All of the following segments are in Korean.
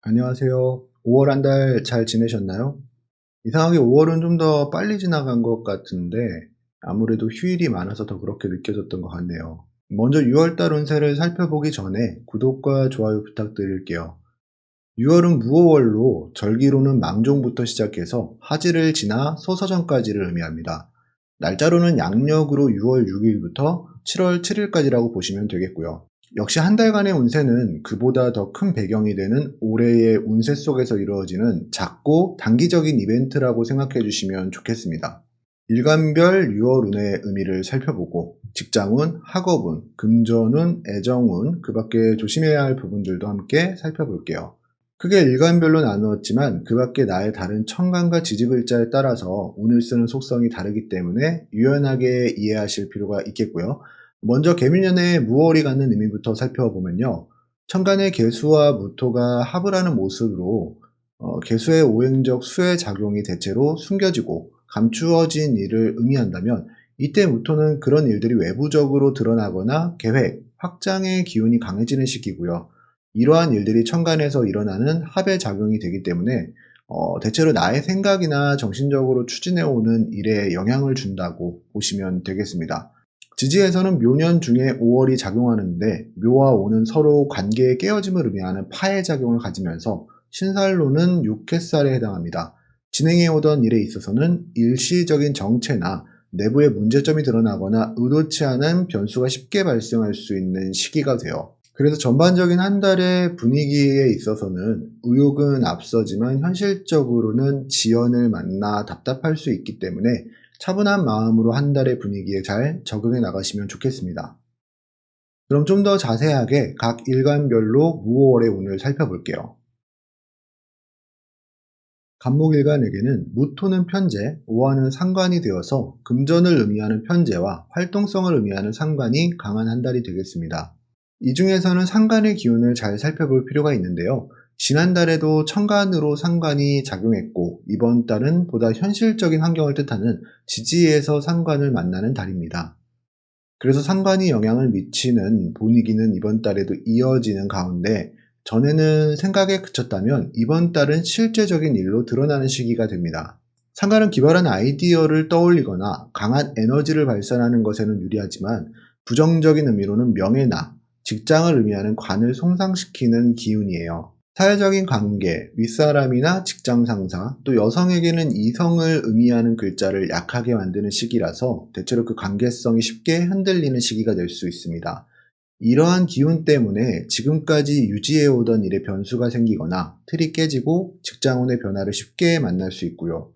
안녕하세요. 5월 한 달 잘 지내셨나요? 이상하게 5월은 좀 더 빨리 지나간 것 같은데 아무래도 휴일이 많아서 더 그렇게 느껴졌던 것 같네요. 먼저 6월 달 운세를 살펴보기 전에 구독과 좋아요 부탁드릴게요. 6월은 무오월로 절기로는 망종부터 시작해서 하지를 지나 소서전까지를 의미합니다. 날짜로는 양력으로 6월 6일부터 7월 7일까지라고 보시면 되겠고요. 역시 한 달간의 운세는 그보다 더 큰 배경이 되는 올해의 운세 속에서 이루어지는 작고 단기적인 이벤트라고 생각해 주시면 좋겠습니다. 일간별 6월 운의 의미를 살펴보고 직장운, 학업운, 금전운, 애정운, 그 밖에 조심해야 할 부분들도 함께 살펴볼게요. 크게 일간별로 나누었지만 그 밖에 나의 다른 천간과 지지글자에 따라서 운을 쓰는 속성이 다르기 때문에 유연하게 이해하실 필요가 있겠고요. 먼저 개미년의 무월이 갖는 의미부터 살펴보면요. 천간의 개수와 무토가 합을 하는 모습으로 개수의 오행적 수의 작용이 대체로 숨겨지고 감추어진 일을 의미한다면 이때 무토는 그런 일들이 외부적으로 드러나거나 계획, 확장의 기운이 강해지는 시기고요. 이러한 일들이 천간에서 일어나는 합의 작용이 되기 때문에 대체로 나의 생각이나 정신적으로 추진해오는 일에 영향을 준다고 보시면 되겠습니다. 지지에서는 묘년 중에 5월이 작용하는데 묘와 오는 서로 관계의 깨어짐을 의미하는 파의 작용을 가지면서 신살로는 육해살에 해당합니다. 진행해오던 일에 있어서는 일시적인 정체나 내부의 문제점이 드러나거나 의도치 않은 변수가 쉽게 발생할 수 있는 시기가 돼요. 그래서 전반적인 한 달의 분위기에 있어서는 의욕은 앞서지만 현실적으로는 지연을 만나 답답할 수 있기 때문에 차분한 마음으로 한 달의 분위기에 잘 적응해 나가시면 좋겠습니다. 그럼 좀 더 자세하게 각 일간별로 무오월의 운을 살펴볼게요. 간목일간에게는 무토는 편재, 오화는 상관이 되어서 금전을 의미하는 편재와 활동성을 의미하는 상관이 강한 한 달이 되겠습니다. 이 중에서는 상관의 기운을 잘 살펴볼 필요가 있는데요. 지난달에도 천간으로 상관이 작용했고 이번 달은 보다 현실적인 환경을 뜻하는 지지에서 상관을 만나는 달입니다. 그래서 상관이 영향을 미치는 분위기는 이번 달에도 이어지는 가운데 전에는 생각에 그쳤다면 이번 달은 실제적인 일로 드러나는 시기가 됩니다. 상관은 기발한 아이디어를 떠올리거나 강한 에너지를 발산하는 것에는 유리하지만 부정적인 의미로는 명예나 직장을 의미하는 관을 손상시키는 기운이에요. 사회적인 관계, 윗사람이나 직장 상사, 또 여성에게는 이성을 의미하는 글자를 약하게 만드는 시기라서 대체로 그 관계성이 쉽게 흔들리는 시기가 될 수 있습니다. 이러한 기운 때문에 지금까지 유지해오던 일에 변수가 생기거나 틀이 깨지고 직장운의 변화를 쉽게 만날 수 있고요.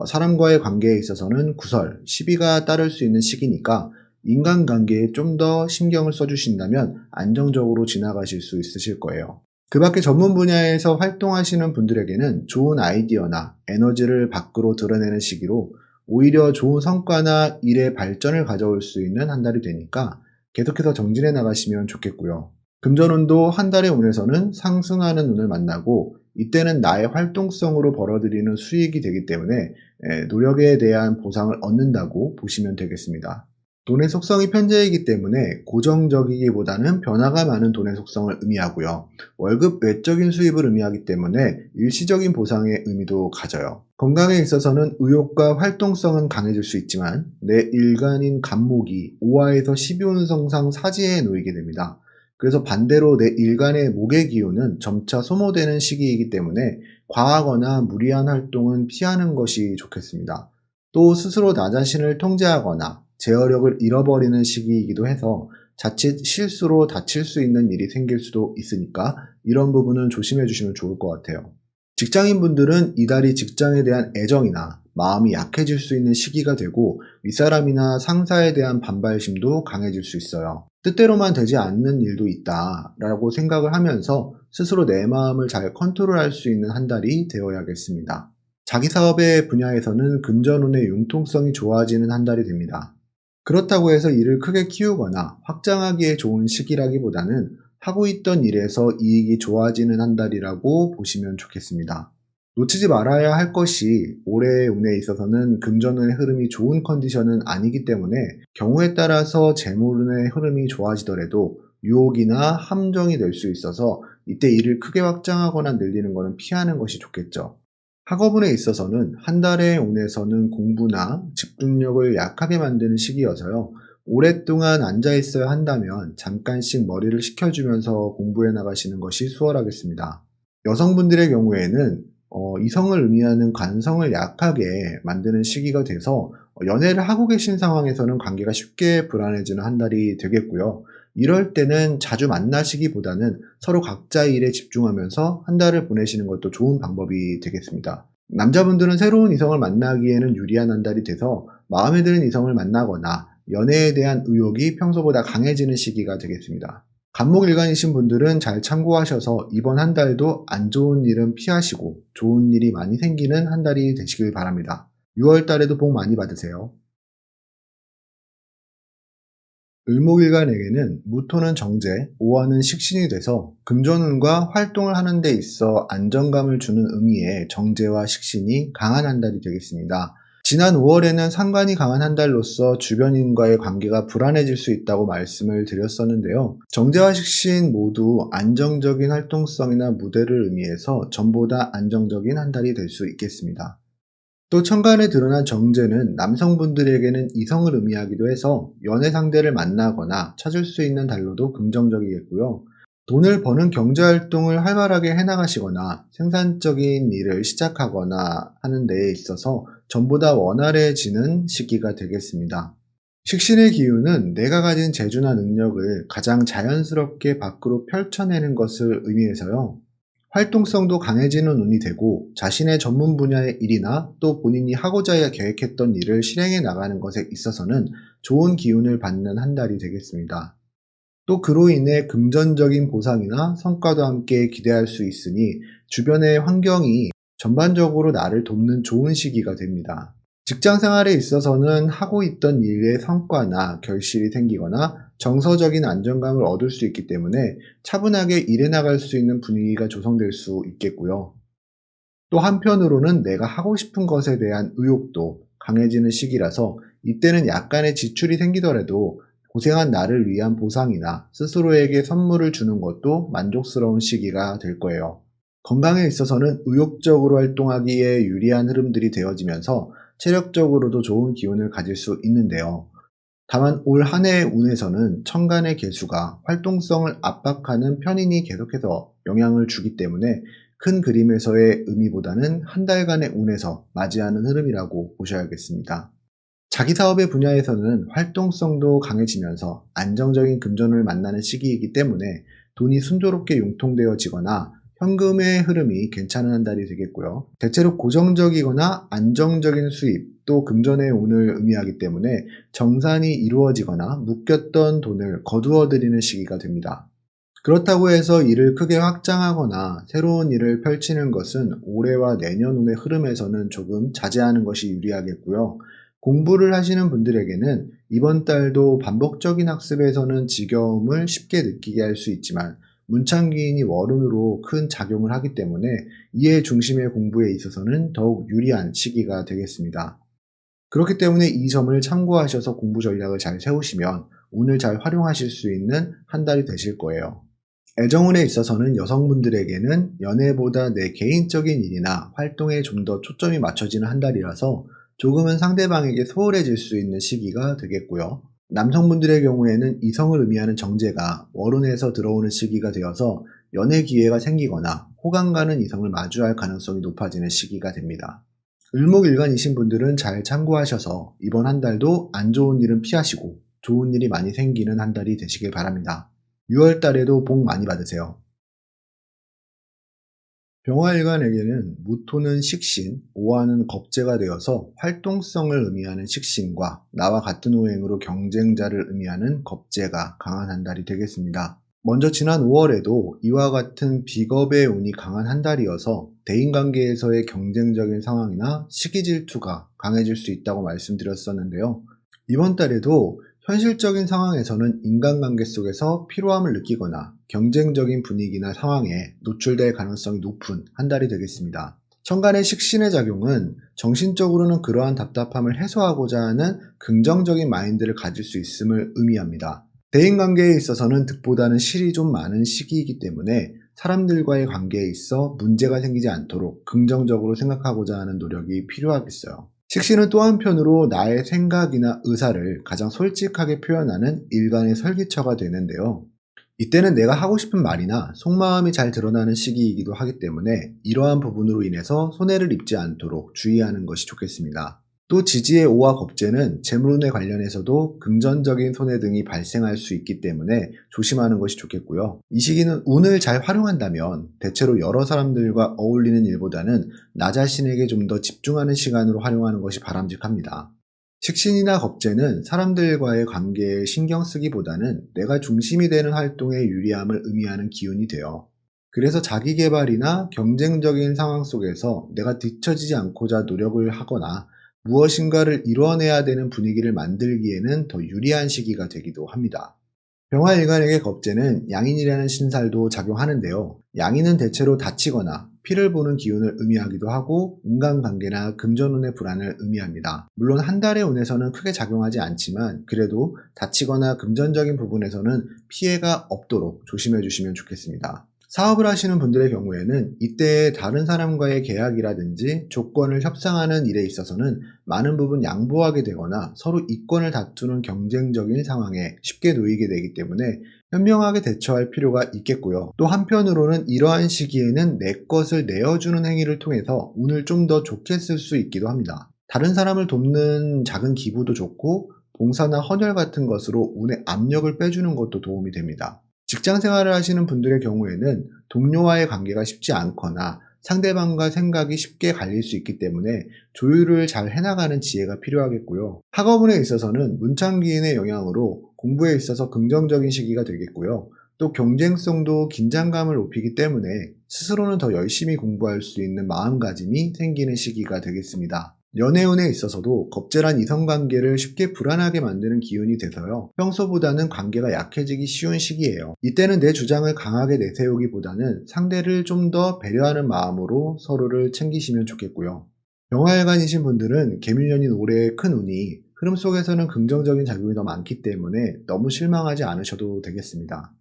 사람과의 관계에 있어서는 구설, 시비가 따를 수 있는 시기니까 인간관계에 좀 더 신경을 써주신다면 안정적으로 지나가실 수 있으실 거예요. 그 밖에 전문 분야에서 활동하시는 분들에게는 좋은 아이디어나 에너지를 밖으로 드러내는 시기로 오히려 좋은 성과나 일의 발전을 가져올 수 있는 한 달이 되니까 계속해서 정진해 나가시면 좋겠고요. 금전운도 한 달의 운에서는 상승하는 운을 만나고 이때는 나의 활동성으로 벌어들이는 수익이 되기 때문에 노력에 대한 보상을 얻는다고 보시면 되겠습니다. 돈의 속성이 편재이기 때문에 고정적이기보다는 변화가 많은 돈의 속성을 의미하고요. 월급 외적인 수입을 의미하기 때문에 일시적인 보상의 의미도 가져요. 건강에 있어서는 의욕과 활동성은 강해질 수 있지만 내 일간인 간목이 오화에서 12운성상 사지에 놓이게 됩니다. 그래서 반대로 내 일간의 목의 기운은 점차 소모되는 시기이기 때문에 과하거나 무리한 활동은 피하는 것이 좋겠습니다. 또 스스로 나 자신을 통제하거나 제어력을 잃어버리는 시기이기도 해서 자칫 실수로 다칠 수 있는 일이 생길 수도 있으니까 이런 부분은 조심해 주시면 좋을 것 같아요. 직장인분들은 이달이 직장에 대한 애정이나 마음이 약해질 수 있는 시기가 되고 윗사람이나 상사에 대한 반발심도 강해질 수 있어요. 뜻대로만 되지 않는 일도 있다라고 생각을 하면서 스스로 내 마음을 잘 컨트롤할 수 있는 한 달이 되어야겠습니다. 자기 사업의 분야에서는 금전운의 융통성이 좋아지는 한 달이 됩니다. 그렇다고 해서 일을 크게 키우거나 확장하기에 좋은 시기라기보다는 하고 있던 일에서 이익이 좋아지는 한 달이라고 보시면 좋겠습니다. 놓치지 말아야 할 것이 올해의 운에 있어서는 금전운의 흐름이 좋은 컨디션은 아니기 때문에 경우에 따라서 재물운의 흐름이 좋아지더라도 유혹이나 함정이 될 수 있어서 이때 일을 크게 확장하거나 늘리는 것은 피하는 것이 좋겠죠. 학업운에 있어서는 한 달의 운에서는 공부나 집중력을 약하게 만드는 시기여서요. 오랫동안 앉아 있어야 한다면 잠깐씩 머리를 식혀주면서 공부해 나가시는 것이 수월하겠습니다. 여성분들의 경우에는 이성을 의미하는 관성을 약하게 만드는 시기가 돼서 연애를 하고 계신 상황에서는 관계가 쉽게 불안해지는 한 달이 되겠고요. 이럴 때는 자주 만나시기보다는 서로 각자의 일에 집중하면서 한 달을 보내시는 것도 좋은 방법이 되겠습니다. 남자분들은 새로운 이성을 만나기에는 유리한 한 달이 돼서 마음에 드는 이성을 만나거나 연애에 대한 의욕이 평소보다 강해지는 시기가 되겠습니다. 간목일간이신 분들은 잘 참고하셔서 이번 한 달도 안 좋은 일은 피하시고 좋은 일이 많이 생기는 한 달이 되시길 바랍니다. 6월 달에도 복 많이 받으세요. 을목일간에게는 무토는 정제, 오화는 식신이 돼서 금전운과 활동을 하는 데 있어 안정감을 주는 의미의 정제와 식신이 강한 한 달이 되겠습니다. 지난 5월에는 상관이 강한 한 달로서 주변인과의 관계가 불안해질 수 있다고 말씀을 드렸었는데요. 정제와 식신 모두 안정적인 활동성이나 무대를 의미해서 전보다 안정적인 한 달이 될 수 있겠습니다. 또 천간에 드러난 정제는 남성분들에게는 이성을 의미하기도 해서 연애 상대를 만나거나 찾을 수 있는 달로도 긍정적이겠고요. 돈을 버는 경제활동을 활발하게 해나가시거나 생산적인 일을 시작하거나 하는 데에 있어서 전보다 원활해지는 시기가 되겠습니다. 식신의 기운은 내가 가진 재주나 능력을 가장 자연스럽게 밖으로 펼쳐내는 것을 의미해서요. 활동성도 강해지는 운이 되고 자신의 전문 분야의 일이나 또 본인이 하고자 계획했던 일을 실행해 나가는 것에 있어서는 좋은 기운을 받는 한 달이 되겠습니다. 또 그로 인해 금전적인 보상이나 성과도 함께 기대할 수 있으니 주변의 환경이 전반적으로 나를 돕는 좋은 시기가 됩니다. 직장 생활에 있어서는 하고 있던 일의 성과나 결실이 생기거나 정서적인 안정감을 얻을 수 있기 때문에 차분하게 일해 나갈 수 있는 분위기가 조성될 수 있겠고요. 또 한편으로는 내가 하고 싶은 것에 대한 의욕도 강해지는 시기라서 이때는 약간의 지출이 생기더라도 고생한 나를 위한 보상이나 스스로에게 선물을 주는 것도 만족스러운 시기가 될 거예요. 건강에 있어서는 의욕적으로 활동하기에 유리한 흐름들이 되어지면서 체력적으로도 좋은 기운을 가질 수 있는데요. 다만 올 한 해의 운에서는 천간의 개수가 활동성을 압박하는 편인이 계속해서 영향을 주기 때문에 큰 그림에서의 의미보다는 한 달간의 운에서 맞이하는 흐름이라고 보셔야겠습니다. 자기 사업의 분야에서는 활동성도 강해지면서 안정적인 금전을 만나는 시기이기 때문에 돈이 순조롭게 융통되어지거나 현금의 흐름이 괜찮은 한 달이 되겠고요. 대체로 고정적이거나 안정적인 수입, 또 금전의 운을 의미하기 때문에 정산이 이루어지거나 묶였던 돈을 거두어들이는 시기가 됩니다. 그렇다고 해서 일을 크게 확장하거나 새로운 일을 펼치는 것은 올해와 내년 운의 흐름에서는 조금 자제하는 것이 유리하겠고요. 공부를 하시는 분들에게는 이번 달도 반복적인 학습에서는 지겨움을 쉽게 느끼게 할 수 있지만 문昌기인이 월운으로 큰 작용을 하기 때문에 이해 중심의 공부에 있어서는 더욱 유리한 시기가 되겠습니다. 그렇기 때문에 이 점을 참고하셔서 공부 전략을 잘 세우시면 운을 잘 활용하실 수 있는 한 달이 되실 거예요. 애정운에 있어서는 여성분들에게는 연애보다 내 개인적인 일이나 활동에 좀 더 초점이 맞춰지는 한 달이라서 조금은 상대방에게 소홀해질 수 있는 시기가 되겠고요. 남성분들의 경우에는 이성을 의미하는 정제가 월운에서 들어오는 시기가 되어서 연애 기회가 생기거나 호감 가는 이성을 마주할 가능성이 높아지는 시기가 됩니다. 을목일간이신 분들은 잘 참고하셔서 이번 한 달도 안 좋은 일은 피하시고 좋은 일이 많이 생기는 한 달이 되시길 바랍니다. 6월 달에도 복 많이 받으세요. 병화일간에게는 무토는 식신, 오화는 겁재가 되어서 활동성을 의미하는 식신과 나와 같은 호행으로 경쟁자를 의미하는 겁재가 강한 한 달이 되겠습니다. 먼저 지난 5월에도 이와 같은 비겁의 운이 강한 한 달이어서 대인관계에서의 경쟁적인 상황이나 시기 질투가 강해질 수 있다고 말씀드렸었는데요. 이번 달에도 현실적인 상황에서는 인간관계 속에서 피로함을 느끼거나 경쟁적인 분위기나 상황에 노출될 가능성이 높은 한 달이 되겠습니다. 천간의 식신의 작용은 정신적으로는 그러한 답답함을 해소하고자 하는 긍정적인 마인드를 가질 수 있음을 의미합니다. 대인관계에 있어서는 득보다는 실이 좀 많은 시기이기 때문에 사람들과의 관계에 있어 문제가 생기지 않도록 긍정적으로 생각하고자 하는 노력이 필요하겠어요. 식신은 또 한편으로 나의 생각이나 의사를 가장 솔직하게 표현하는 일간의 설기처가 되는데요. 이때는 내가 하고 싶은 말이나 속마음이 잘 드러나는 시기이기도 하기 때문에 이러한 부분으로 인해서 손해를 입지 않도록 주의하는 것이 좋겠습니다. 또 지지의 오와 겁재는 재물운에 관련해서도 금전적인 손해 등이 발생할 수 있기 때문에 조심하는 것이 좋겠고요. 이 시기는 운을 잘 활용한다면 대체로 여러 사람들과 어울리는 일보다는 나 자신에게 좀 더 집중하는 시간으로 활용하는 것이 바람직합니다. 식신이나 겁재는 사람들과의 관계에 신경 쓰기보다는 내가 중심이 되는 활동에 유리함을 의미하는 기운이 돼요. 그래서 자기 개발이나 경쟁적인 상황 속에서 내가 뒤처지지 않고자 노력을 하거나 무엇인가를 이뤄내야 되는 분위기를 만들기에는 더 유리한 시기가 되기도 합니다. 병화일간에게 겁재는 양인이라는 신살도 작용하는데요. 양인은 대체로 다치거나 피를 보는 기운을 의미하기도 하고 인간관계나 금전운의 불안을 의미합니다. 물론 한 달의 운에서는 크게 작용하지 않지만 그래도 다치거나 금전적인 부분에서는 피해가 없도록 조심해 주시면 좋겠습니다. 사업을 하시는 분들의 경우에는 이때 다른 사람과의 계약이라든지 조건을 협상하는 일에 있어서는 많은 부분 양보하게 되거나 서로 이권을 다투는 경쟁적인 상황에 쉽게 놓이게 되기 때문에 현명하게 대처할 필요가 있겠고요. 또 한편으로는 이러한 시기에는 내 것을 내어주는 행위를 통해서 운을 좀 더 좋게 쓸 수 있기도 합니다. 다른 사람을 돕는 작은 기부도 좋고 봉사나 헌혈 같은 것으로 운의 압력을 빼주는 것도 도움이 됩니다. 직장 생활을 하시는 분들의 경우에는 동료와의 관계가 쉽지 않거나 상대방과 생각이 쉽게 갈릴 수 있기 때문에 조율을 잘 해나가는 지혜가 필요하겠고요. 학업운에 있어서는 문昌기인의 영향으로 공부에 있어서 긍정적인 시기가 되겠고요. 또 경쟁성도 긴장감을 높이기 때문에 스스로는 더 열심히 공부할 수 있는 마음가짐이 생기는 시기가 되겠습니다. 연애운에 있어서도 겁재란 이성관계를 쉽게 불안하게 만드는 기운이 돼서요. 평소보다는 관계가 약해지기 쉬운 시기예요. 이때는 내 주장을 강하게 내세우기보다는 상대를 좀 더 배려하는 마음으로 서로를 챙기시면 좋겠고요. 병화일간이신 분들은 개묘년인 올해의 큰 운이 흐름 속에서는 긍정적인 작용이 더 많기 때문에 너무 실망하지 않으셔도 되겠습니다.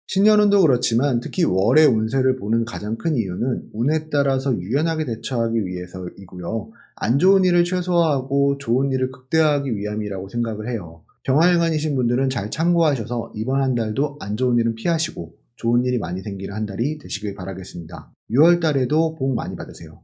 신년운도 그렇지만 특히 월의 운세를 보는 가장 큰 이유는 운에 따라서 유연하게 대처하기 위해서이고요. 안 좋은 일을 최소화하고 좋은 일을 극대화하기 위함이라고 생각을 해요. 병화일간이신 분들은 잘 참고하셔서 이번 한 달도 안 좋은 일은 피하시고 좋은 일이 많이 생기는 한 달이 되시길 바라겠습니다. 6월 달에도 복 많이 받으세요.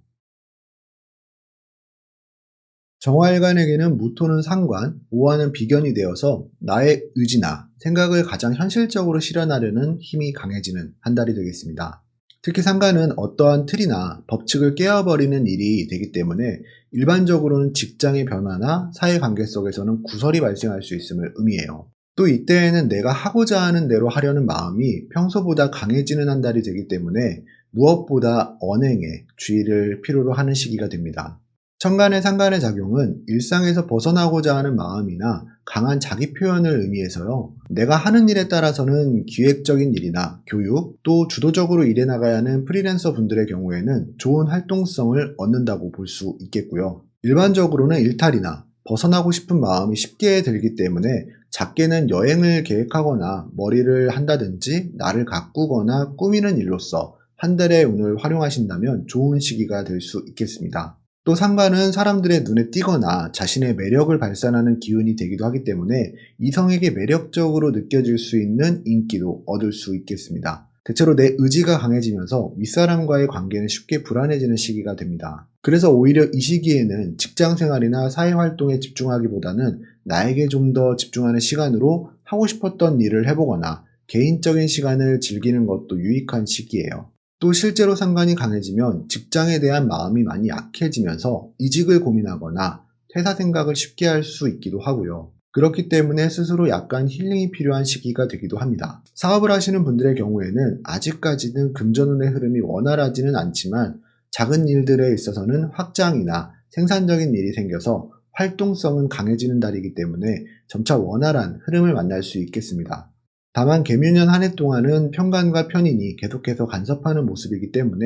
정화일간에게는 무토는 상관, 오화는 비견이 되어서 나의 의지나 생각을 가장 현실적으로 실현하려는 힘이 강해지는 한 달이 되겠습니다. 특히 상관은 어떠한 틀이나 법칙을 깨어버리는 일이 되기 때문에 일반적으로는 직장의 변화나 사회관계 속에서는 구설이 발생할 수 있음을 의미해요. 또 이때에는 내가 하고자 하는 대로 하려는 마음이 평소보다 강해지는 한 달이 되기 때문에 무엇보다 언행에 주의를 필요로 하는 시기가 됩니다. 천간의 상간의 작용은 일상에서 벗어나고자 하는 마음이나 강한 자기 표현을 의미해서요. 내가 하는 일에 따라서는 기획적인 일이나 교육, 또 주도적으로 일해 나가야 하는 프리랜서 분들의 경우에는 좋은 활동성을 얻는다고 볼 수 있겠고요. 일반적으로는 일탈이나 벗어나고 싶은 마음이 쉽게 들기 때문에 작게는 여행을 계획하거나 머리를 한다든지 나를 가꾸거나 꾸미는 일로서 한 달의 운을 활용하신다면 좋은 시기가 될 수 있겠습니다. 또 상관은 사람들의 눈에 띄거나 자신의 매력을 발산하는 기운이 되기도 하기 때문에 이성에게 매력적으로 느껴질 수 있는 인기도 얻을 수 있겠습니다. 대체로 내 의지가 강해지면서 윗사람과의 관계는 쉽게 불안해지는 시기가 됩니다. 그래서 오히려 이 시기에는 직장 생활이나 사회 활동에 집중하기보다는 나에게 좀 더 집중하는 시간으로 하고 싶었던 일을 해보거나 개인적인 시간을 즐기는 것도 유익한 시기예요. 또 실제로 상관이 강해지면 직장에 대한 마음이 많이 약해지면서 이직을 고민하거나 퇴사 생각을 쉽게 할 수 있기도 하고요. 그렇기 때문에 스스로 약간 힐링이 필요한 시기가 되기도 합니다. 사업을 하시는 분들의 경우에는 아직까지는 금전운의 흐름이 원활하지는 않지만 작은 일들에 있어서는 확장이나 생산적인 일이 생겨서 활동성은 강해지는 달이기 때문에 점차 원활한 흐름을 만날 수 있겠습니다. 다만 개묘년 한 해 동안은 편관과 편인이 계속해서 간섭하는 모습이기 때문에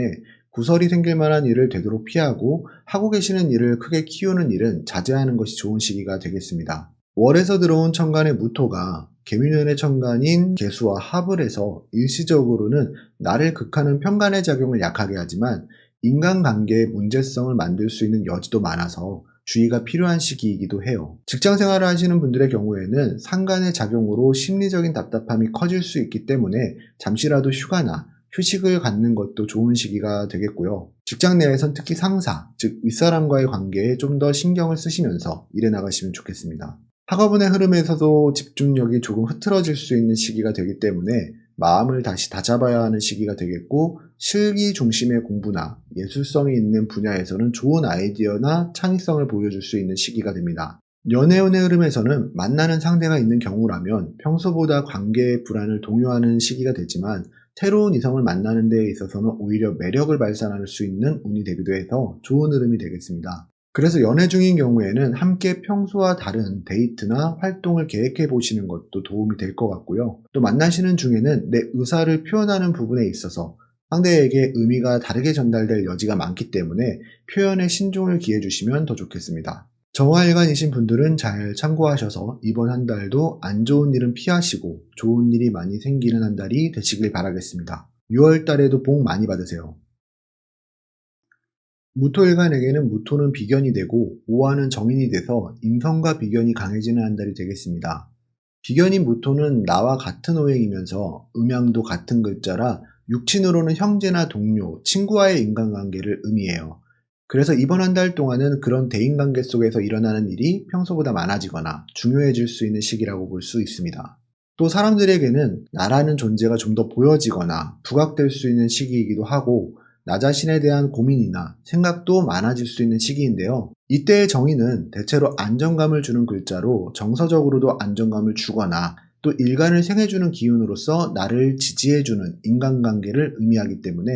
구설이 생길 만한 일을 되도록 피하고 하고 계시는 일을 크게 키우는 일은 자제하는 것이 좋은 시기가 되겠습니다. 월에서 들어온 천간의 무토가 계묘년의 천간인 계수와 합을 해서 일시적으로는 나를 극하는 편간의 작용을 약하게 하지만 인간관계의 문제성을 만들 수 있는 여지도 많아서 주의가 필요한 시기이기도 해요. 직장 생활을 하시는 분들의 경우에는 상간의 작용으로 심리적인 답답함이 커질 수 있기 때문에 잠시라도 휴가나 휴식을 갖는 것도 좋은 시기가 되겠고요. 직장 내에선 특히 상사, 즉 윗사람과의 관계에 좀 더 신경을 쓰시면서 일해 나가시면 좋겠습니다. 학업운의 흐름에서도 집중력이 조금 흐트러질 수 있는 시기가 되기 때문에 마음을 다시 다잡아야 하는 시기가 되겠고, 실기 중심의 공부나 예술성이 있는 분야에서는 좋은 아이디어나 창의성을 보여줄 수 있는 시기가 됩니다. 연애운의 흐름에서는 만나는 상대가 있는 경우라면 평소보다 관계의 불안을 동요하는 시기가 되지만, 새로운 이성을 만나는 데 있어서는 오히려 매력을 발산할 수 있는 운이 되기도 해서 좋은 흐름이 되겠습니다. 그래서 연애 중인 경우에는 함께 평소와 다른 데이트나 활동을 계획해 보시는 것도 도움이 될 것 같고요. 또 만나시는 중에는 내 의사를 표현하는 부분에 있어서 상대에게 의미가 다르게 전달될 여지가 많기 때문에 표현에 신중을 기해 주시면 더 좋겠습니다. 정화일간이신 분들은 잘 참고하셔서 이번 한 달도 안 좋은 일은 피하시고 좋은 일이 많이 생기는 한 달이 되시길 바라겠습니다. 6월 달에도 복 많이 받으세요. 무토일간에게는 무토는 비견이 되고 오화는 정인이 돼서 인성과 비견이 강해지는 한 달이 되겠습니다. 비견인 무토는 나와 같은 오행이면서 음양도 같은 글자라 육친으로는 형제나 동료, 친구와의 인간관계를 의미해요. 그래서 이번 한 달 동안은 그런 대인관계 속에서 일어나는 일이 평소보다 많아지거나 중요해질 수 있는 시기라고 볼 수 있습니다. 또 사람들에게는 나라는 존재가 좀 더 보여지거나 부각될 수 있는 시기이기도 하고, 나 자신에 대한 고민이나 생각도 많아질 수 있는 시기인데요. 이때의 정의는 대체로 안정감을 주는 글자로 정서적으로도 안정감을 주거나 또 일간을 생해주는 기운으로서 나를 지지해주는 인간관계를 의미하기 때문에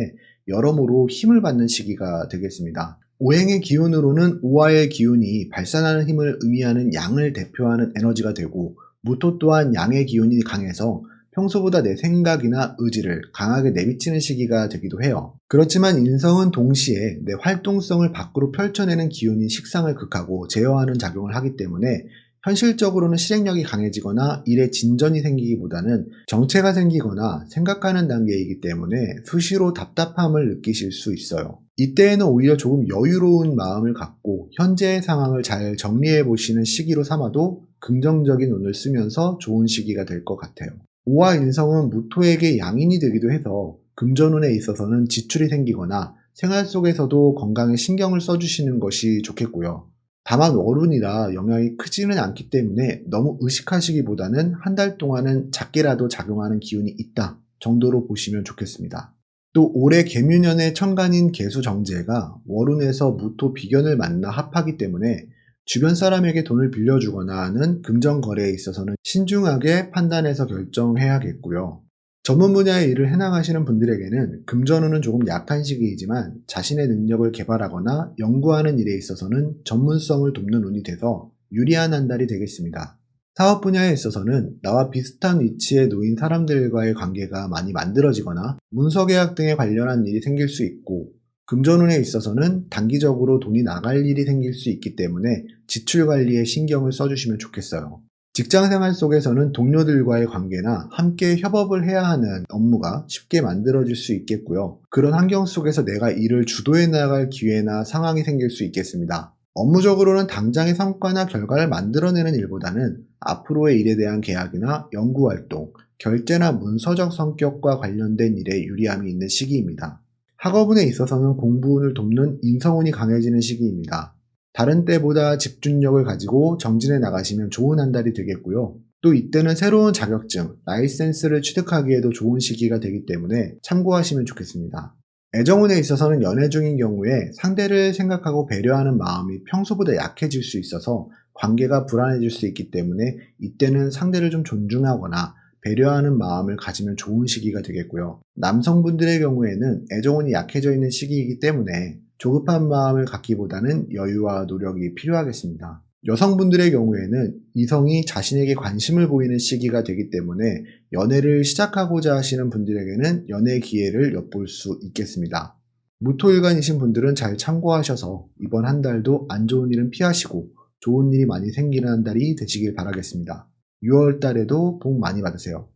여러모로 힘을 받는 시기가 되겠습니다. 오행의 기운으로는 오화의 기운이 발산하는 힘을 의미하는 양을 대표하는 에너지가 되고, 무토 또한 양의 기운이 강해서 평소보다 내 생각이나 의지를 강하게 내비치는 시기가 되기도 해요. 그렇지만 인성은 동시에 내 활동성을 밖으로 펼쳐내는 기운인 식상을 극하고 제어하는 작용을 하기 때문에 현실적으로는 실행력이 강해지거나 일에 진전이 생기기보다는 정체가 생기거나 생각하는 단계이기 때문에 수시로 답답함을 느끼실 수 있어요. 이때에는 오히려 조금 여유로운 마음을 갖고 현재의 상황을 잘 정리해 보시는 시기로 삼아도 긍정적인 운을 쓰면서 좋은 시기가 될 것 같아요. 오화 인성은 무토에게 양인이 되기도 해서 금전운에 있어서는 지출이 생기거나 생활 속에서도 건강에 신경을 써주시는 것이 좋겠고요. 다만 월운이라 영향이 크지는 않기 때문에 너무 의식하시기보다는 한 달 동안은 작게라도 작용하는 기운이 있다 정도로 보시면 좋겠습니다. 또 올해 계묘년의 천간인 계수 정제가 월운에서 무토 비견을 만나 합하기 때문에 주변 사람에게 돈을 빌려주거나 하는 금전 거래에 있어서는 신중하게 판단해서 결정해야겠고요. 전문 분야의 일을 해나가시는 분들에게는 금전운은 조금 약한 시기이지만 자신의 능력을 개발하거나 연구하는 일에 있어서는 전문성을 돕는 운이 돼서 유리한 한 달이 되겠습니다. 사업 분야에 있어서는 나와 비슷한 위치에 놓인 사람들과의 관계가 많이 만들어지거나 문서 계약 등에 관련한 일이 생길 수 있고, 금전운에 있어서는 단기적으로 돈이 나갈 일이 생길 수 있기 때문에 지출 관리에 신경을 써주시면 좋겠어요. 직장생활 속에서는 동료들과의 관계나 함께 협업을 해야 하는 업무가 쉽게 만들어질 수 있겠고요. 그런 환경 속에서 내가 일을 주도해 나갈 기회나 상황이 생길 수 있겠습니다. 업무적으로는 당장의 성과나 결과를 만들어내는 일보다는 앞으로의 일에 대한 계약이나 연구활동, 결제나 문서적 성격과 관련된 일에 유리함이 있는 시기입니다. 학업운에 있어서는 공부운을 돕는 인성운이 강해지는 시기입니다. 다른 때보다 집중력을 가지고 정진해 나가시면 좋은 한 달이 되겠고요. 또 이때는 새로운 자격증, 라이센스를 취득하기에도 좋은 시기가 되기 때문에 참고하시면 좋겠습니다. 애정운에 있어서는 연애 중인 경우에 상대를 생각하고 배려하는 마음이 평소보다 약해질 수 있어서 관계가 불안해질 수 있기 때문에 이때는 상대를 좀 존중하거나 배려하는 마음을 가지면 좋은 시기가 되겠고요. 남성분들의 경우에는 애정운이 약해져 있는 시기이기 때문에 조급한 마음을 갖기보다는 여유와 노력이 필요하겠습니다. 여성분들의 경우에는 이성이 자신에게 관심을 보이는 시기가 되기 때문에 연애를 시작하고자 하시는 분들에게는 연애 기회를 엿볼 수 있겠습니다. 무토일간이신 분들은 잘 참고하셔서 이번 한 달도 안 좋은 일은 피하시고 좋은 일이 많이 생기는 한 달이 되시길 바라겠습니다. 6월 달에도 복 많이 받으세요.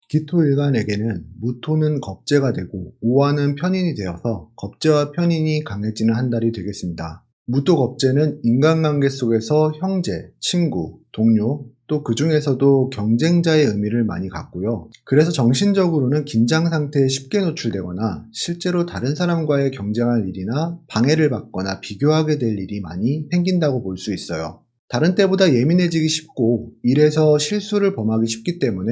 기토일간에게는 무토는 겁재가 되고 오화는 편인이 되어서 겁재와 편인이 강해지는 한 달이 되겠습니다. 무토 겁재는 인간관계 속에서 형제, 친구, 동료, 또 그 중에서도 경쟁자의 의미를 많이 갖고요. 그래서 정신적으로는 긴장 상태에 쉽게 노출되거나 실제로 다른 사람과의 경쟁할 일이나 방해를 받거나 비교하게 될 일이 많이 생긴다고 볼 수 있어요. 다른 때보다 예민해지기 쉽고 일에서 실수를 범하기 쉽기 때문에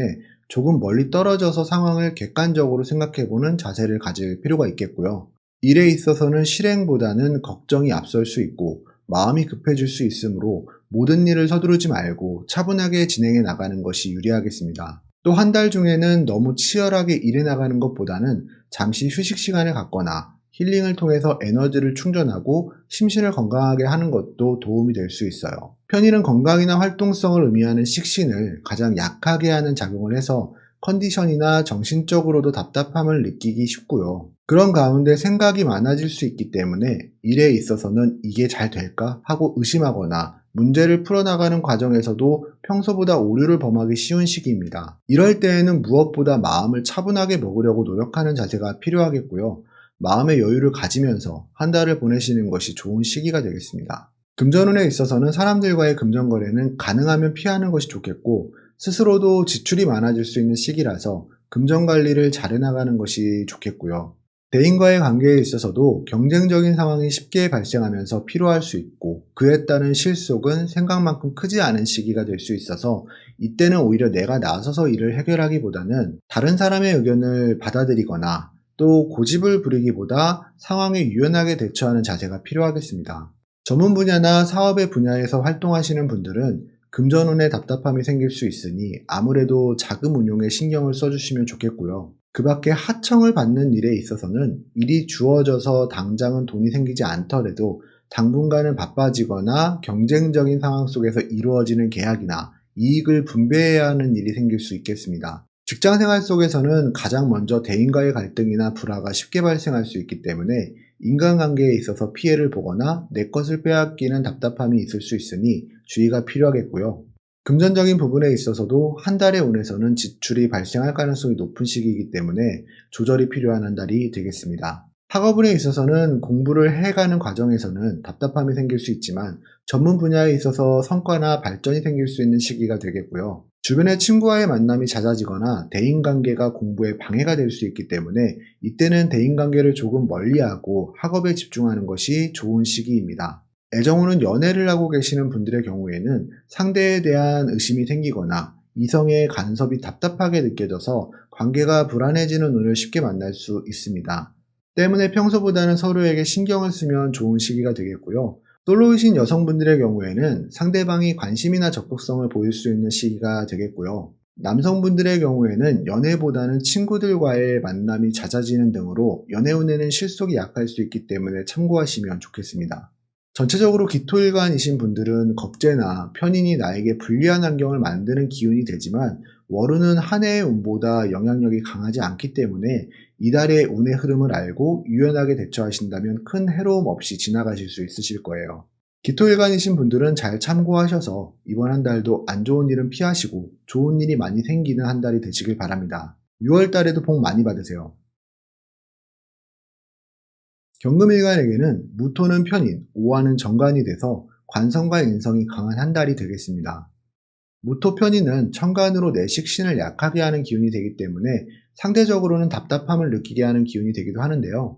조금 멀리 떨어져서 상황을 객관적으로 생각해보는 자세를 가질 필요가 있겠고요. 일에 있어서는 실행보다는 걱정이 앞설 수 있고 마음이 급해질 수 있으므로 모든 일을 서두르지 말고 차분하게 진행해 나가는 것이 유리하겠습니다. 또 한 달 중에는 너무 치열하게 일해 나가는 것보다는 잠시 휴식 시간을 갖거나 힐링을 통해서 에너지를 충전하고 심신을 건강하게 하는 것도 도움이 될 수 있어요. 편일은 건강이나 활동성을 의미하는 식신을 가장 약하게 하는 작용을 해서 컨디션이나 정신적으로도 답답함을 느끼기 쉽고요. 그런 가운데 생각이 많아질 수 있기 때문에 일에 있어서는 이게 잘 될까 하고 의심하거나 문제를 풀어나가는 과정에서도 평소보다 오류를 범하기 쉬운 시기입니다. 이럴 때에는 무엇보다 마음을 차분하게 먹으려고 노력하는 자세가 필요하겠고요. 마음의 여유를 가지면서 한 달을 보내시는 것이 좋은 시기가 되겠습니다. 금전운에 있어서는 사람들과의 금전거래는 가능하면 피하는 것이 좋겠고 스스로도 지출이 많아질 수 있는 시기라서 금전관리를 잘 해나가는 것이 좋겠고요. 대인과의 관계에 있어서도 경쟁적인 상황이 쉽게 발생하면서 피로할 수 있고 그에 따른 실속은 생각만큼 크지 않은 시기가 될 수 있어서 이때는 오히려 내가 나서서 일을 해결하기보다는 다른 사람의 의견을 받아들이거나 또 고집을 부리기보다 상황에 유연하게 대처하는 자세가 필요하겠습니다. 전문 분야나 사업의 분야에서 활동하시는 분들은 금전운에 답답함이 생길 수 있으니 아무래도 자금 운용에 신경을 써주시면 좋겠고요. 그 밖에 하청을 받는 일에 있어서는 일이 주어져서 당장은 돈이 생기지 않더라도 당분간은 바빠지거나 경쟁적인 상황 속에서 이루어지는 계약이나 이익을 분배해야 하는 일이 생길 수 있겠습니다. 직장 생활 속에서는 가장 먼저 대인과의 갈등이나 불화가 쉽게 발생할 수 있기 때문에 인간관계에 있어서 피해를 보거나 내 것을 빼앗기는 답답함이 있을 수 있으니 주의가 필요하겠고요. 금전적인 부분에 있어서도 한 달의 운에서는 지출이 발생할 가능성이 높은 시기이기 때문에 조절이 필요한 한 달이 되겠습니다. 학업운에 있어서는 공부를 해가는 과정에서는 답답함이 생길 수 있지만 전문 분야에 있어서 성과나 발전이 생길 수 있는 시기가 되겠고요. 주변의 친구와의 만남이 잦아지거나 대인관계가 공부에 방해가 될 수 있기 때문에 이때는 대인관계를 조금 멀리하고 학업에 집중하는 것이 좋은 시기입니다. 애정운은 연애를 하고 계시는 분들의 경우에는 상대에 대한 의심이 생기거나 이성의 간섭이 답답하게 느껴져서 관계가 불안해지는 운을 쉽게 만날 수 있습니다. 때문에 평소보다는 서로에게 신경을 쓰면 좋은 시기가 되겠고요. 솔로이신 여성분들의 경우에는 상대방이 관심이나 적극성을 보일 수 있는 시기가 되겠고요. 남성분들의 경우에는 연애보다는 친구들과의 만남이 잦아지는 등으로 연애운에는 실속이 약할 수 있기 때문에 참고하시면 좋겠습니다. 전체적으로 기토일간이신 분들은 겁재나 편인이 나에게 불리한 환경을 만드는 기운이 되지만 월운은 한 해의 운보다 영향력이 강하지 않기 때문에 이달의 운의 흐름을 알고 유연하게 대처하신다면 큰 해로움 없이 지나가실 수 있으실 거예요. 기토일간이신 분들은 잘 참고하셔서 이번 한 달도 안 좋은 일은 피하시고 좋은 일이 많이 생기는 한 달이 되시길 바랍니다. 6월 달에도 복 많이 받으세요. 경금일간에게는 무토는 편인, 오화는 정관이 돼서 관성과 인성이 강한 한 달이 되겠습니다. 무토 편인은 천간으로 내 식신을 약하게 하는 기운이 되기 때문에 상대적으로는 답답함을 느끼게 하는 기운이 되기도 하는데요.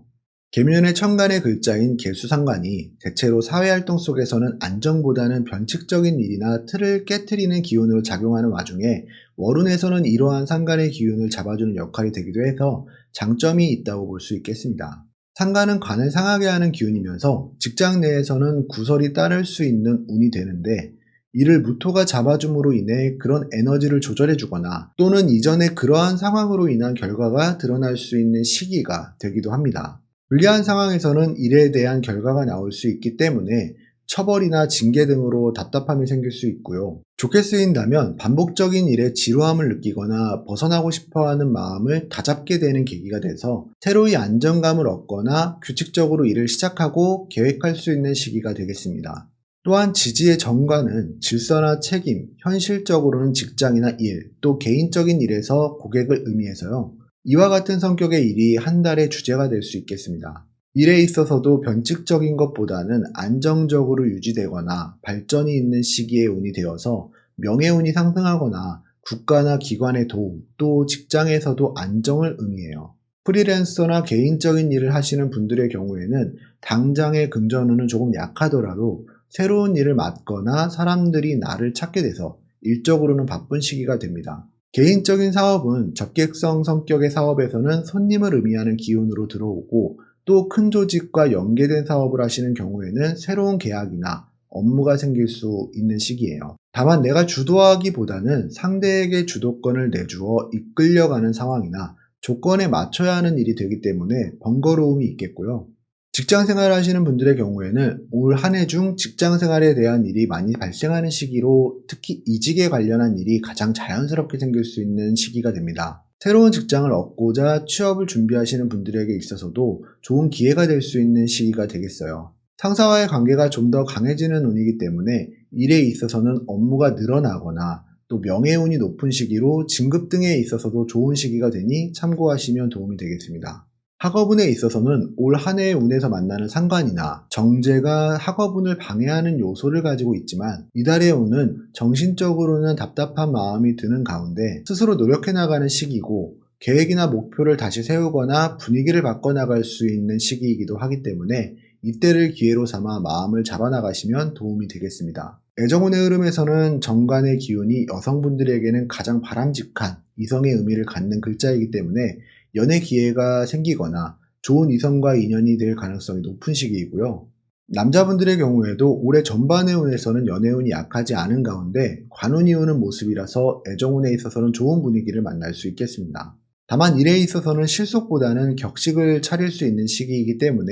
계면의 천간의 글자인 계수상관이 대체로 사회활동 속에서는 안정보다는 변칙적인 일이나 틀을 깨트리는 기운으로 작용하는 와중에 월운에서는 이러한 상관의 기운을 잡아주는 역할이 되기도 해서 장점이 있다고 볼 수 있겠습니다. 상관은 관을 상하게 하는 기운이면서 직장 내에서는 구설이 따를 수 있는 운이 되는데 이를 무토가 잡아줌으로 인해 그런 에너지를 조절해주거나 또는 이전에 그러한 상황으로 인한 결과가 드러날 수 있는 시기가 되기도 합니다. 불리한 상황에서는 일에 대한 결과가 나올 수 있기 때문에 처벌이나 징계 등으로 답답함이 생길 수 있고요. 좋게 쓰인다면 반복적인 일에 지루함을 느끼거나 벗어나고 싶어하는 마음을 다잡게 되는 계기가 돼서 새로이 안정감을 얻거나 규칙적으로 일을 시작하고 계획할 수 있는 시기가 되겠습니다. 또한 지지의 정과는 질서나 책임, 현실적으로는 직장이나 일, 또 개인적인 일에서 고객을 의미해서요. 이와 같은 성격의 일이 한 달의 주제가 될 수 있겠습니다. 일에 있어서도 변칙적인 것보다는 안정적으로 유지되거나 발전이 있는 시기의 운이 되어서 명예운이 상승하거나 국가나 기관의 도움, 또 직장에서도 안정을 의미해요. 프리랜서나 개인적인 일을 하시는 분들의 경우에는 당장의 금전운은 조금 약하더라도 새로운 일을 맡거나 사람들이 나를 찾게 돼서 일적으로는 바쁜 시기가 됩니다. 개인적인 사업은 적객성 성격의 사업에서는 손님을 의미하는 기운으로 들어오고, 또 큰 조직과 연계된 사업을 하시는 경우에는 새로운 계약이나 업무가 생길 수 있는 시기예요. 다만 내가 주도하기보다는 상대에게 주도권을 내주어 이끌려가는 상황이나 조건에 맞춰야 하는 일이 되기 때문에 번거로움이 있겠고요. 직장 생활을 하시는 분들의 경우에는 올 한 해 중 직장 생활에 대한 일이 많이 발생하는 시기로, 특히 이직에 관련한 일이 가장 자연스럽게 생길 수 있는 시기가 됩니다. 새로운 직장을 얻고자 취업을 준비하시는 분들에게 있어서도 좋은 기회가 될 수 있는 시기가 되겠어요. 상사와의 관계가 좀 더 강해지는 운이기 때문에 일에 있어서는 업무가 늘어나거나 또 명예운이 높은 시기로 진급 등에 있어서도 좋은 시기가 되니 참고하시면 도움이 되겠습니다. 학업운에 있어서는 올 한 해의 운에서 만나는 상관이나 정제가 학업운을 방해하는 요소를 가지고 있지만, 이달의 운은 정신적으로는 답답한 마음이 드는 가운데 스스로 노력해 나가는 시기고, 계획이나 목표를 다시 세우거나 분위기를 바꿔나갈 수 있는 시기이기도 하기 때문에 이때를 기회로 삼아 마음을 잡아나가시면 도움이 되겠습니다. 애정운의 흐름에서는 정관의 기운이 여성분들에게는 가장 바람직한 이성의 의미를 갖는 글자이기 때문에 연애 기회가 생기거나 좋은 이성과 인연이 될 가능성이 높은 시기이고요. 남자분들의 경우에도 올해 전반의 운에서는 연애운이 약하지 않은 가운데 관운이 오는 모습이라서 애정운에 있어서는 좋은 분위기를 만날 수 있겠습니다. 다만 일에 있어서는 실속보다는 격식을 차릴 수 있는 시기이기 때문에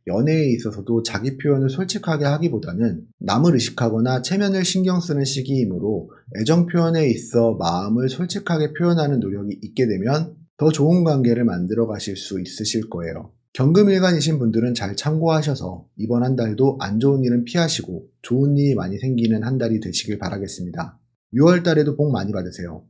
연애에 있어서도 자기 표현을 솔직하게 하기보다는 남을 의식하거나 체면을 신경 쓰는 시기이므로 애정 표현에 있어 마음을 솔직하게 표현하는 노력이 있게 되면 더 좋은 관계를 만들어 가실 수 있으실 거예요. 경금일간이신 분들은 잘 참고하셔서 이번 한 달도 안 좋은 일은 피하시고 좋은 일이 많이 생기는 한 달이 되시길 바라겠습니다. 6월 달에도 복 많이 받으세요.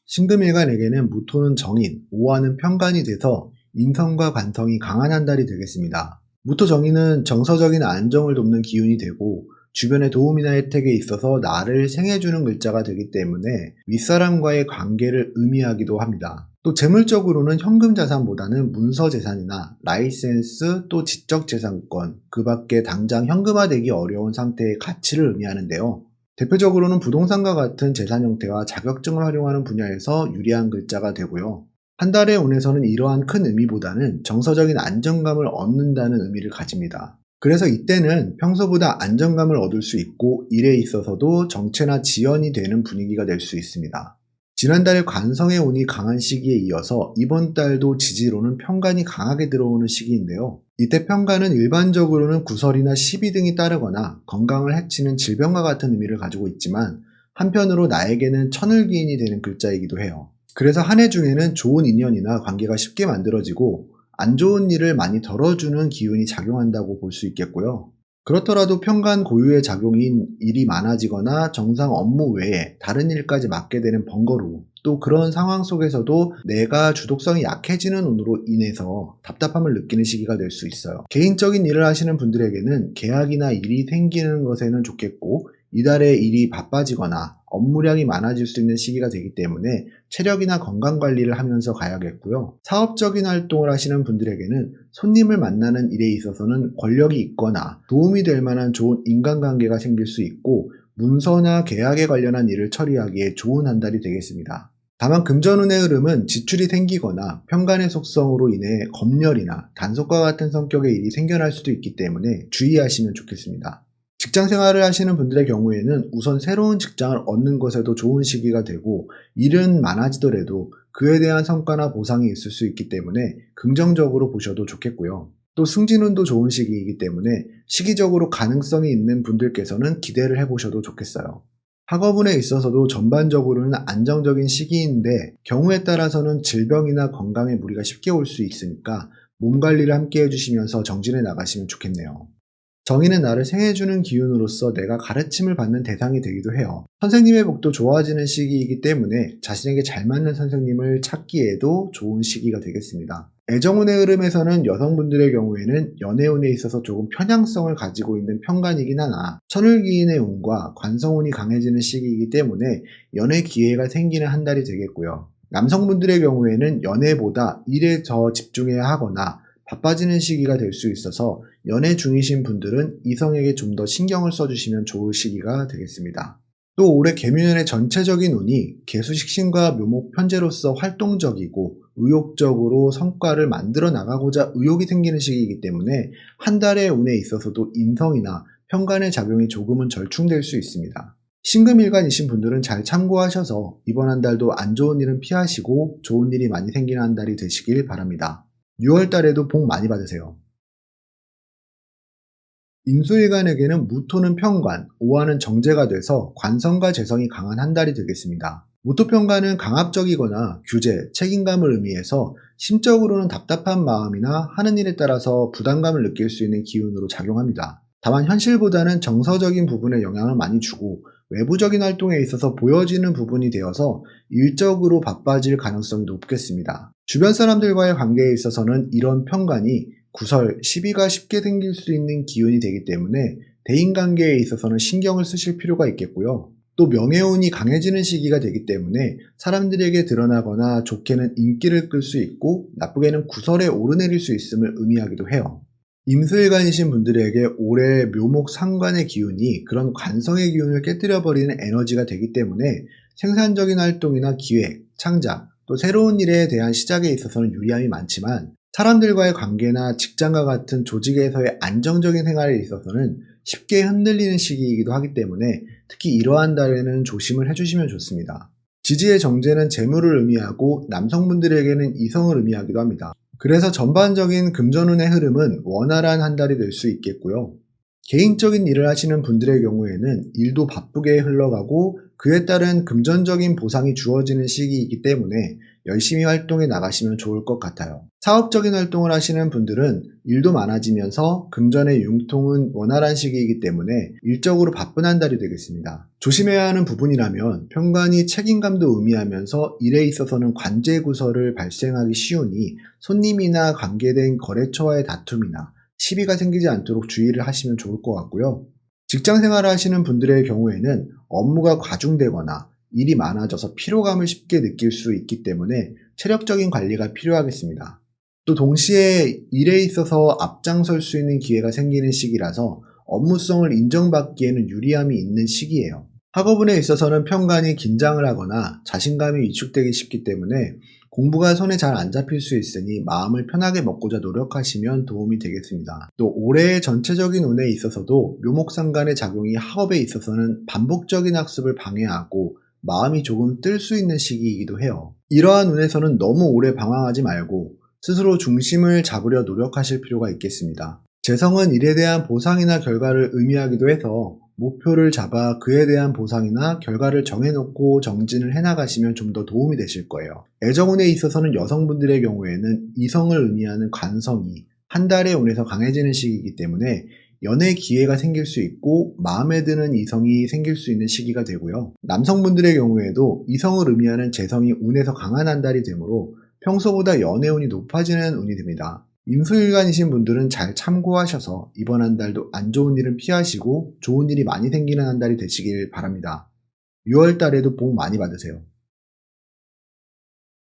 신금일간에게는 무토는 정인, 오화는 편관이 돼서 인성과 관성이 강한 한 달이 되겠습니다. 무토 정인은 정서적인 안정을 돕는 기운이 되고 주변의 도움이나 혜택에 있어서 나를 생해주는 글자가 되기 때문에 윗사람과의 관계를 의미하기도 합니다. 또 재물적으로는 현금 자산보다는 문서 재산이나 라이센스, 또 지적 재산권, 그 밖에 당장 현금화되기 어려운 상태의 가치를 의미하는데요. 대표적으로는 부동산과 같은 재산 형태와 자격증을 활용하는 분야에서 유리한 글자가 되고요. 한 달의 운에서는 이러한 큰 의미보다는 정서적인 안정감을 얻는다는 의미를 가집니다. 그래서 이때는 평소보다 안정감을 얻을 수 있고 일에 있어서도 정체나 지연이 되는 분위기가 될 수 있습니다. 지난달 관성의 운이 강한 시기에 이어서 이번 달도 지지로는 편관이 강하게 들어오는 시기인데요. 이때 편관은 일반적으로는 구설이나 시비 등이 따르거나 건강을 해치는 질병과 같은 의미를 가지고 있지만, 한편으로 나에게는 천을기인이 되는 글자이기도 해요. 그래서 한 해 중에는 좋은 인연이나 관계가 쉽게 만들어지고 안 좋은 일을 많이 덜어주는 기운이 작용한다고 볼 수 있겠고요. 그렇더라도 편관 고유의 작용인 일이 많아지거나 정상 업무 외에 다른 일까지 맡게 되는 번거로움, 또 그런 상황 속에서도 내가 주도성이 약해지는 운으로 인해서 답답함을 느끼는 시기가 될 수 있어요. 개인적인 일을 하시는 분들에게는 계약이나 일이 생기는 것에는 좋겠고, 이달에 일이 바빠지거나 업무량이 많아질 수 있는 시기가 되기 때문에 체력이나 건강 관리를 하면서 가야겠고요. 사업적인 활동을 하시는 분들에게는 손님을 만나는 일에 있어서는 권력이 있거나 도움이 될 만한 좋은 인간관계가 생길 수 있고, 문서나 계약에 관련한 일을 처리하기에 좋은 한 달이 되겠습니다. 다만 금전운의 흐름은 지출이 생기거나 편간의 속성으로 인해 검열이나 단속과 같은 성격의 일이 생겨날 수도 있기 때문에 주의하시면 좋겠습니다. 직장 생활을 하시는 분들의 경우에는 우선 새로운 직장을 얻는 것에도 좋은 시기가 되고, 일은 많아지더라도 그에 대한 성과나 보상이 있을 수 있기 때문에 긍정적으로 보셔도 좋겠고요. 또 승진운도 좋은 시기이기 때문에 시기적으로 가능성이 있는 분들께서는 기대를 해보셔도 좋겠어요. 학업운에 있어서도 전반적으로는 안정적인 시기인데 경우에 따라서는 질병이나 건강에 무리가 쉽게 올 수 있으니까 몸 관리를 함께 해주시면서 정진해 나가시면 좋겠네요. 정의는 나를 생해주는 기운으로서 내가 가르침을 받는 대상이 되기도 해요. 선생님의 복도 좋아지는 시기이기 때문에 자신에게 잘 맞는 선생님을 찾기에도 좋은 시기가 되겠습니다. 애정운의 흐름에서는 여성분들의 경우에는 연애운에 있어서 조금 편향성을 가지고 있는 편관이긴 하나 천을기인의 운과 관성운이 강해지는 시기이기 때문에 연애 기회가 생기는 한 달이 되겠고요. 남성분들의 경우에는 연애보다 일에 더 집중해야 하거나 바빠지는 시기가 될 수 있어서 연애 중이신 분들은 이성에게 좀 더 신경을 써주시면 좋을 시기가 되겠습니다. 또 올해 개묘년의 전체적인 운이 개수식신과 묘목 편제로서 활동적이고 의욕적으로 성과를 만들어 나가고자 의욕이 생기는 시기이기 때문에 한 달의 운에 있어서도 인성이나 편관의 작용이 조금은 절충될 수 있습니다. 신금일간이신 분들은 잘 참고하셔서 이번 한 달도 안 좋은 일은 피하시고 좋은 일이 많이 생기는 한 달이 되시길 바랍니다. 6월 달에도 복 많이 받으세요. 임수일간에게는 무토는 편관, 오화는 정제가 돼서 관성과 재성이 강한 한 달이 되겠습니다. 무토편관은 강압적이거나 규제, 책임감을 의미해서 심적으로는 답답한 마음이나 하는 일에 따라서 부담감을 느낄 수 있는 기운으로 작용합니다. 다만 현실보다는 정서적인 부분에 영향을 많이 주고 외부적인 활동에 있어서 보여지는 부분이 되어서 일적으로 바빠질 가능성이 높겠습니다. 주변 사람들과의 관계에 있어서는 이런 편관이 구설, 시비가 쉽게 생길 수 있는 기운이 되기 때문에 대인관계에 있어서는 신경을 쓰실 필요가 있겠고요. 또 명예운이 강해지는 시기가 되기 때문에 사람들에게 드러나거나 좋게는 인기를 끌 수 있고 나쁘게는 구설에 오르내릴 수 있음을 의미하기도 해요. 임수일간이신 분들에게 올해 묘목 상관의 기운이 그런 관성의 기운을 깨뜨려버리는 에너지가 되기 때문에 생산적인 활동이나 기획, 창작, 또 새로운 일에 대한 시작에 있어서는 유리함이 많지만 사람들과의 관계나 직장과 같은 조직에서의 안정적인 생활에 있어서는 쉽게 흔들리는 시기이기도 하기 때문에 특히 이러한 달에는 조심을 해주시면 좋습니다. 지지의 정제는 재물을 의미하고 남성분들에게는 이성을 의미하기도 합니다. 그래서 전반적인 금전운의 흐름은 원활한 한 달이 될 수 있겠고요. 개인적인 일을 하시는 분들의 경우에는 일도 바쁘게 흘러가고 그에 따른 금전적인 보상이 주어지는 시기이기 때문에 열심히 활동해 나가시면 좋을 것 같아요. 사업적인 활동을 하시는 분들은 일도 많아지면서 금전의 융통은 원활한 시기이기 때문에 일적으로 바쁜 한 달이 되겠습니다. 조심해야 하는 부분이라면 편관이 책임감도 의미하면서 일에 있어서는 관제구설을 발생하기 쉬우니 손님이나 관계된 거래처와의 다툼이나 시비가 생기지 않도록 주의를 하시면 좋을 것 같고요. 직장 생활을 하시는 분들의 경우에는 업무가 과중되거나 일이 많아져서 피로감을 쉽게 느낄 수 있기 때문에 체력적인 관리가 필요하겠습니다. 또 동시에 일에 있어서 앞장설 수 있는 기회가 생기는 시기라서 업무성을 인정받기에는 유리함이 있는 시기예요. 학업운에 있어서는 편관이 긴장을 하거나 자신감이 위축되기 쉽기 때문에 공부가 손에 잘 안 잡힐 수 있으니 마음을 편하게 먹고자 노력하시면 도움이 되겠습니다. 또 올해의 전체적인 운에 있어서도 묘목상간의 작용이 학업에 있어서는 반복적인 학습을 방해하고 마음이 조금 뜰 수 있는 시기이기도 해요. 이러한 운에서는 너무 오래 방황하지 말고 스스로 중심을 잡으려 노력하실 필요가 있겠습니다. 재성은 일에 대한 보상이나 결과를 의미하기도 해서 목표를 잡아 그에 대한 보상이나 결과를 정해놓고 정진을 해나가시면 좀 더 도움이 되실 거예요. 애정운에 있어서는 여성분들의 경우에는 이성을 의미하는 관성이 한 달의 운에서 강해지는 시기이기 때문에 연애 기회가 생길 수 있고 마음에 드는 이성이 생길 수 있는 시기가 되고요. 남성분들의 경우에도 이성을 의미하는 재성이 운에서 강한 한 달이 되므로 평소보다 연애운이 높아지는 운이 됩니다. 임수일간이신 분들은 잘 참고하셔서 이번 한 달도 안 좋은 일은 피하시고 좋은 일이 많이 생기는 한 달이 되시길 바랍니다. 6월 달에도 복 많이 받으세요.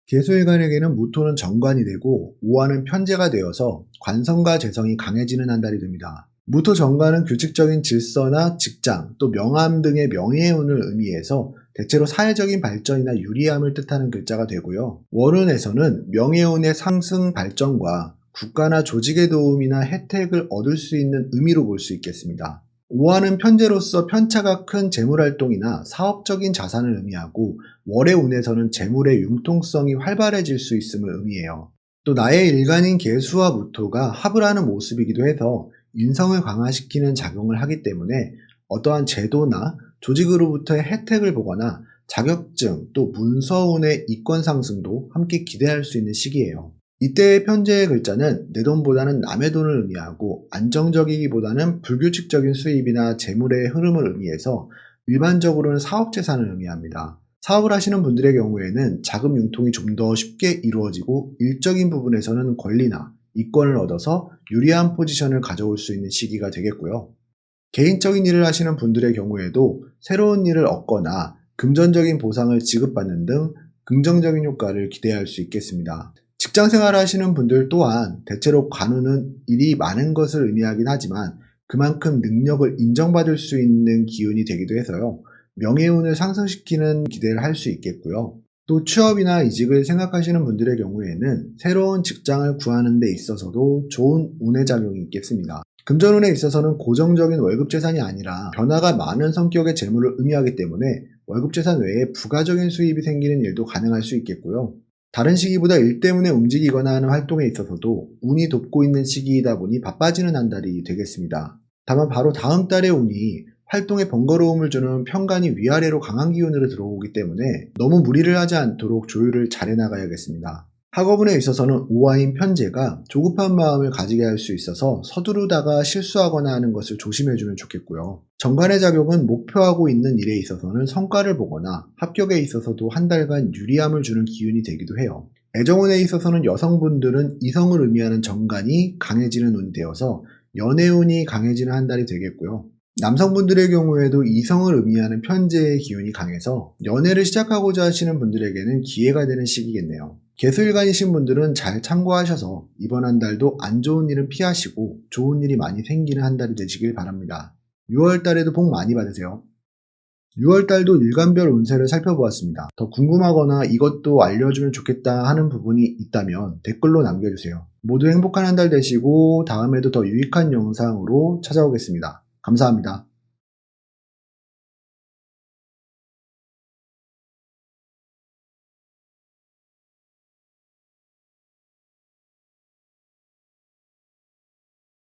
개수일간에게는 무토는 정관이 되고 오화는 편제가 되어서 관성과 재성이 강해지는 한 달이 됩니다. 무토 정관은 규칙적인 질서나 직장, 또 명함 등의 명예운을 의미해서 대체로 사회적인 발전이나 유리함을 뜻하는 글자가 되고요. 월운에서는 명예운의 상승 발전과 국가나 조직의 도움이나 혜택을 얻을 수 있는 의미로 볼 수 있겠습니다. 오화는 편제로서 편차가 큰 재물활동이나 사업적인 자산을 의미하고 월의 운에서는 재물의 융통성이 활발해질 수 있음을 의미해요. 또 나의 일간인 개수와 무토가 합을 하는 모습이기도 해서 인성을 강화시키는 작용을 하기 때문에 어떠한 제도나 조직으로부터의 혜택을 보거나 자격증 또 문서운의 이권 상승도 함께 기대할 수 있는 시기예요. 이때의 편제의 글자는 내 돈보다는 남의 돈을 의미하고 안정적이기보다는 불규칙적인 수입이나 재물의 흐름을 의미해서 일반적으로는 사업 재산을 의미합니다. 사업을 하시는 분들의 경우에는 자금 융통이 좀 더 쉽게 이루어지고 일적인 부분에서는 권리나 이권을 얻어서 유리한 포지션을 가져올 수 있는 시기가 되겠고요. 개인적인 일을 하시는 분들의 경우에도 새로운 일을 얻거나 금전적인 보상을 지급받는 등 긍정적인 효과를 기대할 수 있겠습니다. 직장 생활을 하시는 분들 또한 대체로 관운은 일이 많은 것을 의미하긴 하지만 그만큼 능력을 인정받을 수 있는 기운이 되기도 해서요. 명예운을 상승시키는 기대를 할 수 있겠고요. 또 취업이나 이직을 생각하시는 분들의 경우에는 새로운 직장을 구하는 데 있어서도 좋은 운의 작용이 있겠습니다. 금전운에 있어서는 고정적인 월급 재산이 아니라 변화가 많은 성격의 재물을 의미하기 때문에 월급 재산 외에 부가적인 수입이 생기는 일도 가능할 수 있겠고요. 다른 시기보다 일 때문에 움직이거나 하는 활동에 있어서도 운이 돕고 있는 시기이다 보니 바빠지는 한 달이 되겠습니다. 다만 바로 다음 달의 운이 활동에 번거로움을 주는 편관이 위아래로 강한 기운으로 들어오기 때문에 너무 무리를 하지 않도록 조율을 잘 해나가야겠습니다. 학업운에 있어서는 오화인 편제가 조급한 마음을 가지게 할 수 있어서 서두르다가 실수하거나 하는 것을 조심해주면 좋겠고요. 정관의 작용은 목표하고 있는 일에 있어서는 성과를 보거나 합격에 있어서도 한 달간 유리함을 주는 기운이 되기도 해요. 애정운에 있어서는 여성분들은 이성을 의미하는 정관이 강해지는 운이 되어서 연애운이 강해지는 한 달이 되겠고요. 남성분들의 경우에도 이성을 의미하는 편제의 기운이 강해서 연애를 시작하고자 하시는 분들에게는 기회가 되는 시기겠네요. 개수일간이신 분들은 잘 참고하셔서 이번 한 달도 안 좋은 일은 피하시고 좋은 일이 많이 생기는 한 달이 되시길 바랍니다. 6월 달에도 복 많이 받으세요. 6월 달도 일간별 운세를 살펴보았습니다. 더 궁금하거나 이것도 알려주면 좋겠다 하는 부분이 있다면 댓글로 남겨주세요. 모두 행복한 한 달 되시고 다음에도 더 유익한 영상으로 찾아오겠습니다. 감사합니다.